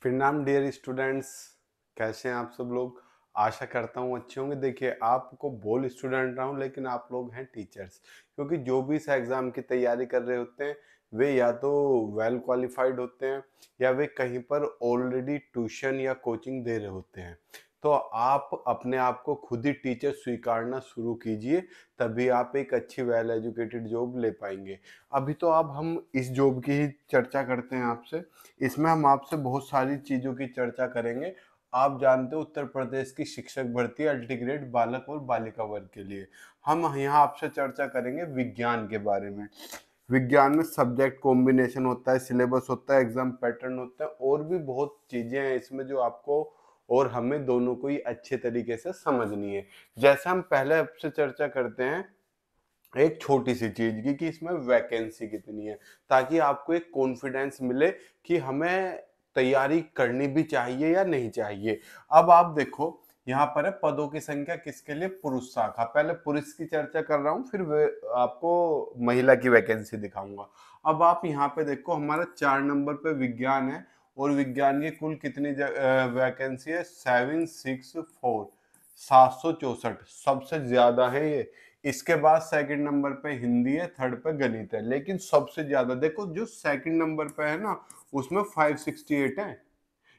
प्रणाम dear students. कैसे हैं आप सब लोग। आशा करता हूँ अच्छे होंगे। देखिए, आपको बोल स्टूडेंट रहा हूँ लेकिन आप लोग हैं टीचर्स, क्योंकि जो भी इस एग्ज़ाम की तैयारी कर रहे होते हैं वे या तो वेल क्वालिफाइड होते हैं या वे कहीं पर ऑलरेडी ट्यूशन या कोचिंग दे रहे होते हैं। तो आप अपने आप को खुद ही टीचर स्वीकारना शुरू कीजिए, तभी आप एक अच्छी वेल एजुकेटेड जॉब ले पाएंगे। अभी तो अब हम इस जॉब की ही चर्चा करते हैं आपसे। इसमें हम आपसे बहुत सारी चीज़ों की चर्चा करेंगे। आप जानते हो उत्तर प्रदेश की शिक्षक भर्ती अल्टीग्रेड बालक और बालिका वर्ग के लिए। हम यहाँ आपसे चर्चा करेंगे विज्ञान के बारे में। विज्ञान में सब्जेक्ट कॉम्बिनेशन होता है, सिलेबस होता है, एग्जाम पैटर्न होता है और भी बहुत चीज़ें हैं इसमें जो आपको और हमें दोनों को ही अच्छे तरीके से समझनी है। जैसे हम पहले आपसे चर्चा करते हैं एक छोटी सी चीज की कि इसमें वैकेंसी कितनी है, ताकि आपको एक कॉन्फिडेंस मिले कि हमें तैयारी करनी भी चाहिए या नहीं चाहिए। अब आप देखो, यहाँ पर है पदों की संख्या किसके लिए, पुरुष शाखा। पहले पुरुष की चर्चा कर रहा हूँ, फिर आपको महिला की वैकेंसी दिखाऊंगा। अब आप यहाँ पे देखो, हमारा 4 नंबर पे विज्ञान है और विज्ञान की कुल कितनी वैकेंसी है, 764, 764 सबसे ज्यादा है ये। इसके बाद सेकंड नंबर पे हिंदी है, थर्ड पे गणित है। लेकिन सबसे ज्यादा देखो, जो सेकंड नंबर पे है ना उसमें 568 है,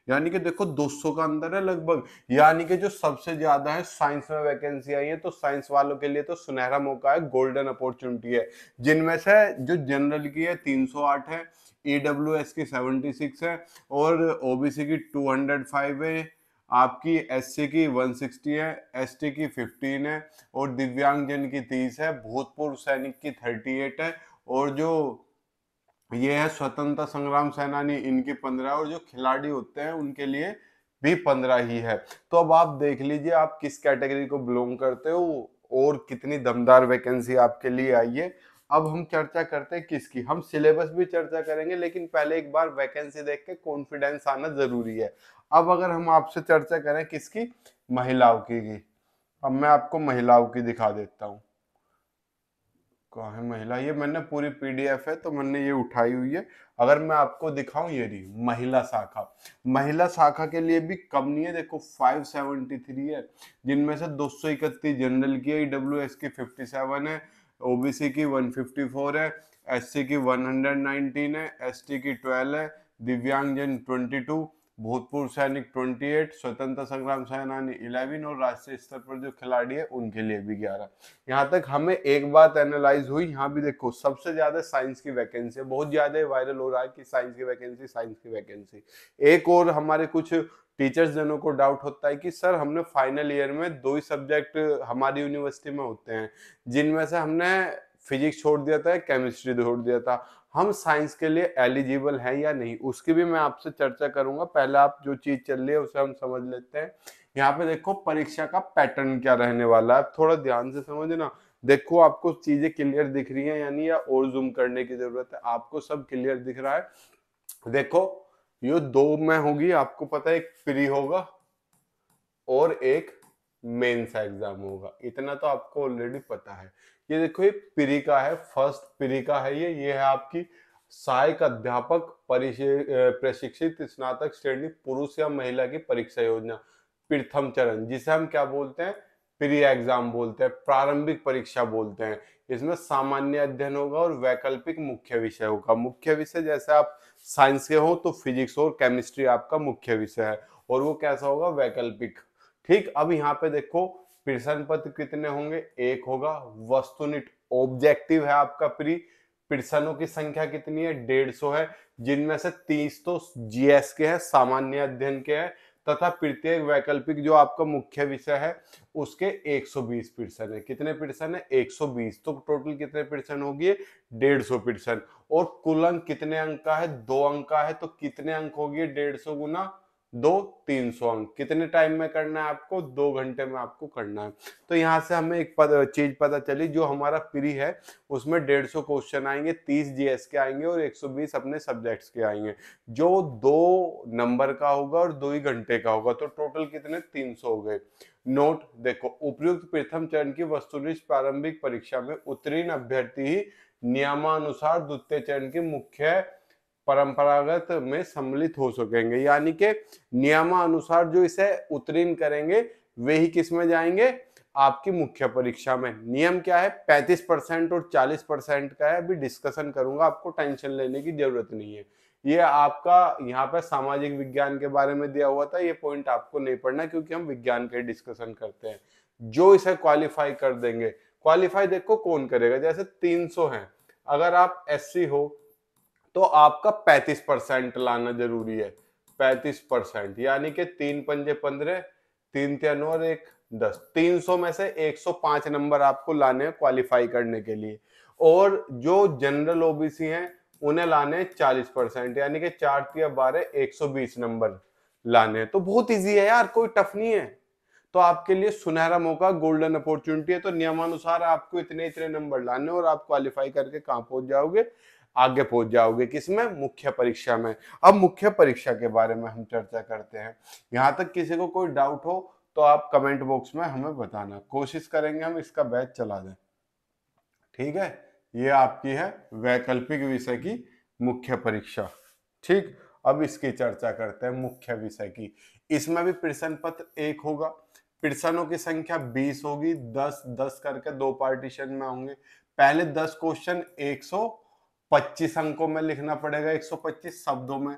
यानी कि देखो 200 का अंतर है लगभग। यानी कि जो सबसे ज्यादा है साइंस में वैकेंसी आई है, तो साइंस वालों के लिए तो सुनहरा मौका है, गोल्डन अपॉर्चुनिटी है। जिनमें से जो जनरल की है 308 है, ईडब्ल्यूएस की 76 है और ओबीसी की 205 है, आपकी एससी की 160 है, एसटी की 15 है और दिव्यांगजन की 30 है, भूतपूर्व सैनिक की 38 है और जो ये है स्वतंत्रता संग्राम सेनानी इनकी 15 और जो खिलाड़ी होते हैं उनके लिए भी 15 ही है। तो अब आप देख लीजिए आप किस कैटेगरी को बिलोंग करते हो और कितनी दमदार वैकेंसी आपके लिए आई है। अब हम चर्चा करते हैं किसकी, हम सिलेबस भी चर्चा करेंगे लेकिन पहले एक बार वैकेंसी देख के कॉन्फिडेंस आना जरूरी है। अब अगर हम आपसे चर्चा करें किसकी, महिलाओं की। अब मैं आपको महिलाओं की दिखा देता हूँ। कहाँ है महिला, ये मैंने पूरी पीडीएफ है तो मैंने ये उठाई हुई है। अगर मैं आपको दिखाऊं, ये रही महिला शाखा। महिला शाखा के लिए भी कम नहीं है, देखो 573 है, जिनमें से 231 जनरल की है, ईडब्ल्यूएस की 57 है, ओबीसी की 154 है, एससी की 119 है, एसटी की 12 है, दिव्यांगजन 22, भूतपूर्व सैनिक 28, स्वतंत्रता संग्राम सेनानी 11 और राष्ट्रीय स्तर पर जो खिलाड़ी है उनके लिए भी 11। यहाँ तक हमें एक बात एनालाइज हुई, यहाँ भी देखो सबसे ज्यादा साइंस की वैकेंसी है, बहुत ज्यादा वायरल हो रहा है कि साइंस की वैकेंसी, साइंस की वैकेंसी। एक और हमारे कुछ टीचर्स जनों को डाउट होता है कि सर हमने फाइनल ईयर में 2 ही सब्जेक्ट हमारी यूनिवर्सिटी में होते हैं, जिनमें से हमने फिजिक्स छोड़ दिया था, केमिस्ट्री छोड़ दिया था, हम साइंस के लिए एलिजिबल हैं या नहीं, उसकी भी मैं आपसे चर्चा करूंगा। पहले आप जो चीज चल रही है उसे हम समझ लेते हैं। यहाँ पे देखो परीक्षा का पैटर्न क्या रहने वाला है, थोड़ा ध्यान से समझना। देखो आपको चीजें क्लियर दिख रही हैं यानी, या और जूम करने की जरूरत है, आपको सब क्लियर दिख रहा है। देखो ये 2 में होगी, आपको पता है एक प्री होगा और एक मेंस एग्जाम होगा, इतना तो आपको ऑलरेडी पता है। ये देखो ये प्री का है, फर्स्ट प्री का है, ये है आपकी सहायक अध्यापक प्रशिक्षित स्नातक श्रेणी पुरुष या महिला की परीक्षा योजना, प्रथम चरण, जिसे हम क्या बोलते हैं, प्री एग्जाम बोलते हैं, प्रारंभिक परीक्षा बोलते हैं। इसमें सामान्य अध्ययन होगा और वैकल्पिक मुख्य विषय होगा। मुख्य विषय जैसे आप साइंस के हो तो फिजिक्स और केमिस्ट्री आपका मुख्य विषय है, और वो कैसा होगा, वैकल्पिक। ठीक, अब यहाँ पे देखो प्रश्न पत्र कितने होंगे, एक होगा। वस्तुनिष्ठ ऑब्जेक्टिव है आपका प्री, प्रश्नों की संख्या कितनी है, 150 है, जिनमें से 30 तो जीएस के हैं, सामान्य अध्ययन के हैं, तथा प्रत्येक वैकल्पिक जो आपका मुख्य विषय है उसके 120 प्रश्न है। कितने प्रश्न है, 120, तो टोटल कितने प्रश्न होगी, 150 प्रश्न। और कुल अंक कितने अंक का है, 2 अंक का है, तो कितने अंक होगी 150 गुना 2, 300 अंक। कितने टाइम में करना है आपको, 2 घंटे में आपको करना है। तो यहाँ से हमें एक चीज पता चली, जो हमारा प्री है उसमें 150 क्वेश्चन आएंगे, 30 जीएस के आएंगे और 120 अपने सब्जेक्ट्स के आएंगे, जो 2 नंबर का होगा और 2 ही घंटे का होगा, तो टोटल कितने, 300 हो गए। नोट देखो, उपयुक्त प्रथम चरण की वस्तुनिष्ठ प्रारंभिक परीक्षा में उत्तीर्ण अभ्यर्थी ही नियमानुसार द्वितीय चरण की मुख्य परंपरागत में सम्मिलित हो सकेंगे, यानी कि नियमानुसार जो इसे उत्तीर्ण करेंगे वे ही किस में जाएंगे, आपकी मुख्य परीक्षा में। नियम क्या है, 35% और 40% का है, अभी डिस्कशन करूंगा, आपको टेंशन लेने की जरूरत नहीं है। ये आपका यहाँ पे सामाजिक विज्ञान के बारे में दिया हुआ था, ये पॉइंट आपको नहीं पढ़ना क्योंकि हम विज्ञान के डिस्कशन करते हैं। जो इसे क्वालिफाई कर देंगे, क्वालिफाई देखो कौन करेगा, जैसे 300 है, अगर आप SC हो तो आपका 35% लाना जरूरी है। 35%, यानी कि 3 पंजे 15, 3 तिया 9 और 1 10, 300 में से 105 नंबर आपको लाने हैं क्वालिफाई करने के लिए। और जो जनरल ओबीसी हैं उन्हें लाने हैं 40%, यानी कि 4 तिया 12, 120 नंबर लाने हैं। तो बहुत इजी है यार, कोई टफ नहीं है। तो आपके लिए सुनहरा मौका, गोल्डन अपॉर्चुनिटी है। तो नियमानुसार आपको इतने इतने नंबर लाने और आप क्वालिफाई करके कहां पहुंच जाओगे, आगे पहुंच जाओगे, किसमें, मुख्य परीक्षा में। अब मुख्य परीक्षा के बारे में हम चर्चा करते हैं। यहां तक किसी को कोई डाउट हो तो आप कमेंट बॉक्स में हमें बताना, कोशिश करेंगे हम इसका बैच चला दें। ठीक है, ये आपकी है वैकल्पिक विषय की मुख्य परीक्षा। ठीक, अब इसकी चर्चा करते हैं मुख्य विषय की। इसमें भी प्रश्न पत्र एक होगा, प्रश्नों की संख्या 20 होगी, 10 10 करके 2 पार्टीशन में होंगे। पहले 10 क्वेश्चन 125 अंकों में लिखना पड़ेगा, 125 शब्दों में।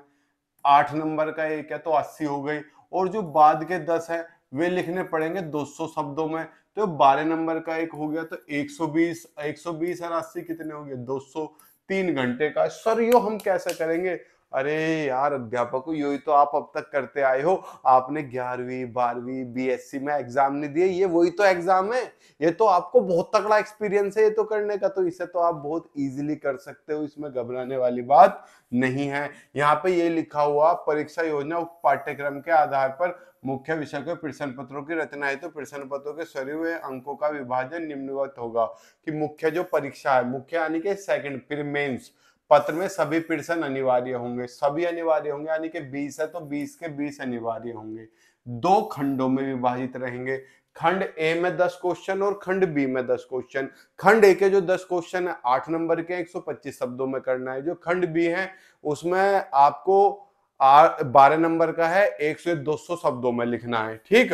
8 नंबर का एक है तो 80 हो गई, और जो बाद के 10 है वे लिखने पड़ेंगे 200 शब्दों में। तो 12 नंबर का एक हो गया तो 120, 120 और 80 कितने हो गए, 200। 3 घंटे का। सर यो हम कैसे करेंगे, अरे यार अध्यापक, यो ही तो आप अब तक करते आए हो। आपने 11वीं 12वीं BSc में एग्जाम नहीं दिए, ये वही तो एग्जाम है। ये तो आपको बहुत तगड़ा एक्सपीरियंस है ये तो करने का, तो इसे तो आप बहुत इजीली कर सकते हो, इसमें घबराने वाली बात नहीं है। यहाँ पे ये लिखा हुआ, परीक्षा योजना पाठ्यक्रम के आधार पर मुख्य विषय के प्रश्न पत्रों की रचना है। तो प्रश्न पत्रों के सरे हुए अंकों का विभाजन निम्नवत होगा कि मुख्य जो परीक्षा है, मुख्य यानी कि सेकंड फिर मेंस पत्र में सभी प्रश्न अनिवार्य होंगे, सभी अनिवार्य होंगे, यानी कि 20 है तो 20 के 20 अनिवार्य होंगे। 2 खंडों में विभाजित रहेंगे, खंड ए में 10 क्वेश्चन और खंड बी में 10 क्वेश्चन। खंड ए के जो 10 क्वेश्चन है 8 नंबर के 125 शब्दों में करना है। जो खंड बी है उसमें आपको 12 नंबर का है, 100 से 200 शब्दों में लिखना है। ठीक,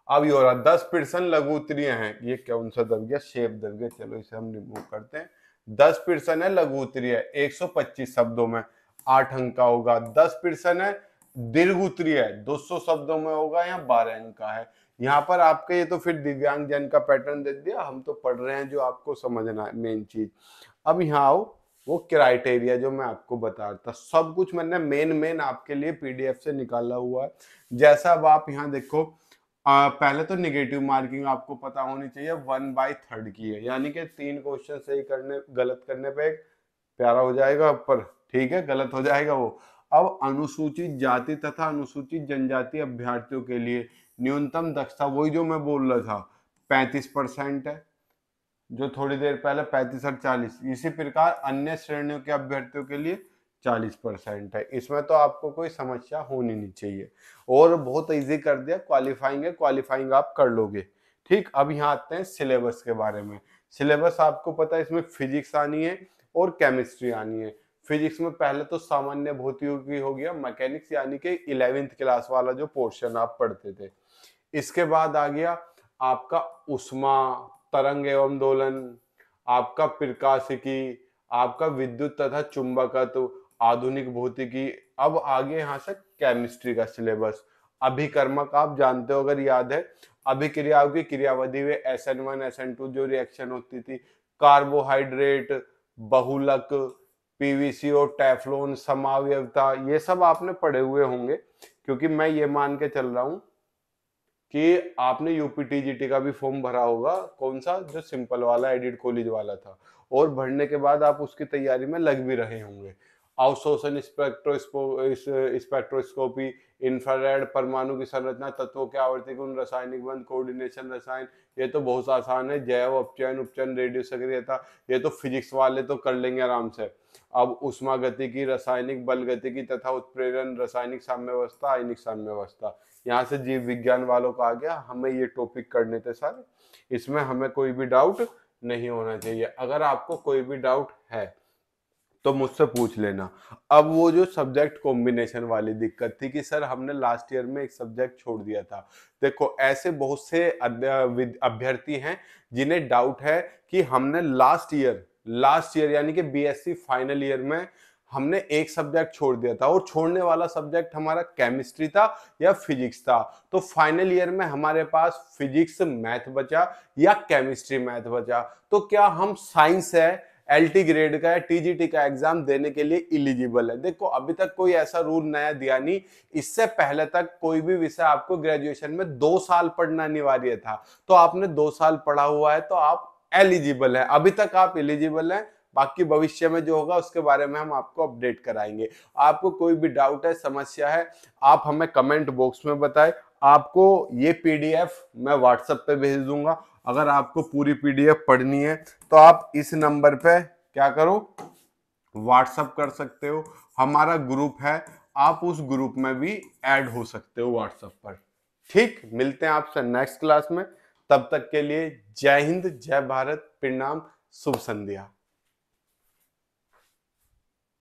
अब ये हो रहा 10 प्रश्न लघु उत्तरीय हैं। ये कौन सा दब गया, शेप दब गया, चलो इसे हम रिमूव करते हैं। 10 प्रश्न है लघु उत्तरीय, 125 शब्दों में, 8 अंक का होगा। 10 प्रश्न है दीर्घ उत्तरीय, 200 शब्दों में होगा, या 12 अंक का है। यहाँ पर आपके ये तो फिर दिव्यांग जन का पैटर्न दे दिया, हम तो पढ़ रहे हैं जो आपको समझना है मेन चीज। अब यहाँ आओ, वो क्राइटेरिया जो मैं आपको बता रहा था, सब कुछ मैंने मेन आपके लिए PDF से निकाला हुआ है। जैसा अब आप यहाँ देखो, पहले तो निगेटिव मार्किंग आपको पता होनी चाहिए, 1/3 की है, यानी कि 3 क्वेश्चन सही करने, गलत करने पे एक प्यारा हो जाएगा ऊपर, ठीक है, गलत हो जाएगा वो। अब अनुसूचित जाति तथा अनुसूचित जनजाति अभ्यर्थियों के लिए न्यूनतम दक्षता, वही जो मैं बोल रहा था, 35% है, जो थोड़ी देर पहले 35 और 40। इसी प्रकार अन्य श्रेणियों के अभ्यर्थियों के लिए 40% है। इसमें तो आपको कोई समस्या होनी नहीं चाहिए, और बहुत इजी कर दिया, क्वालिफाइंग है, क्वालिफाइंग आप कर लोगे। ठीक, अब यहाँ आते हैं सिलेबस के बारे में। सिलेबस आपको पता है, इसमें फिजिक्स आनी है और केमिस्ट्री आनी है। फिजिक्स में पहले तो सामान्य भौतिकी की हो गया, मैकेनिक्स यानी कि 11वीं क्लास वाला जो पोर्शन आप पढ़ते थे। इसके बाद आ गया आपका उष्मा, तरंग एवं दोलन, आपका प्रकाशिकी, आपका विद्युत तथा चुंबकत्व, आधुनिक भौतिकी। अब आगे यहाँ से केमिस्ट्री का सिलेबस। अभिकर्मक आप जानते हो अगर याद है, अभिक्रियाओं की क्रियाविधि में SN1 SN2 जो रिएक्शन होती थी, कार्बोहाइड्रेट, बहुलक, PVC और टेफ्लॉन, समावयवता, ये सब आपने पढ़े हुए होंगे, क्योंकि मैं ये मान के चल रहा हूं कि आपने UPTGT का भी फॉर्म भरा होगा, कौन सा, जो सिंपल वाला एडिट कॉलेज वाला था, और भरने के बाद आप उसकी तैयारी में लग भी रहे होंगे। अवशोषण स्पेक्ट्रोस्कोपी, इंफ्रारेड, परमाणु की संरचना, तत्वों के आवर्ती गुण, रासायनिक बंध, कोऑर्डिनेशन रसायन, ये तो बहुत आसान है। जैव अपचयन उपचयन, रेडियो सक्रियता, ये तो फिजिक्स वाले तो कर लेंगे आराम से। अब उष्मा गतिकी, रासायनिक बल गतिकी तथा उत्प्रेरण, रासायनिक साम्यावस्था, आयनिक साम्यावस्था, यहाँ से जीव विज्ञान वालों का आ गया। हमें ये टॉपिक करने थे सारे, इसमें हमें कोई भी डाउट नहीं होना चाहिए। अगर आपको कोई भी डाउट है तो मुझसे पूछ लेना। अब वो जो सब्जेक्ट कॉम्बिनेशन वाली दिक्कत थी कि सर हमने लास्ट ईयर में एक सब्जेक्ट छोड़ दिया था। देखो ऐसे बहुत से अभ्यर्थी हैं जिन्हें डाउट है कि हमने लास्ट ईयर यानी कि बीएससी फाइनल ईयर में हमने एक सब्जेक्ट छोड़ दिया था और छोड़ने वाला सब्जेक्ट हमारा केमिस्ट्री था या फिजिक्स था। तो फाइनल ईयर में हमारे पास फिजिक्स मैथ बचा या केमिस्ट्री मैथ बचा, तो क्या हम साइंस है एलटी ग्रेड का या टीजीटी का एग्जाम देने के लिए इलिजिबल है? देखो अभी तक कोई ऐसा रूल नया दिया नहीं। इससे पहले तक कोई भी विषय आपको ग्रेजुएशन में 2 साल पढ़ना अनिवार्य था, तो आपने 2 साल पढ़ा हुआ है तो आप एलिजिबल है। अभी तक आप एलिजिबल हैं, बाकी भविष्य में जो होगा उसके बारे में हम आपको अपडेट कराएंगे। आपको कोई भी डाउट है, समस्या है, आप हमें कमेंट बॉक्स में बताएं। आपको ये पीडीएफ मैं व्हाट्सएप पे भेज दूंगा। अगर आपको पूरी पीडीएफ पढ़नी है तो आप इस नंबर पे क्या करो, व्हाट्सएप कर सकते हो। हमारा ग्रुप है, आप उस ग्रुप में भी ऐड हो सकते हो व्हाट्सएप पर। ठीक, मिलते हैं आपसे नेक्स्ट क्लास में। तब तक के लिए जय हिंद, जय भारत, प्रणाम, शुभ संध्या।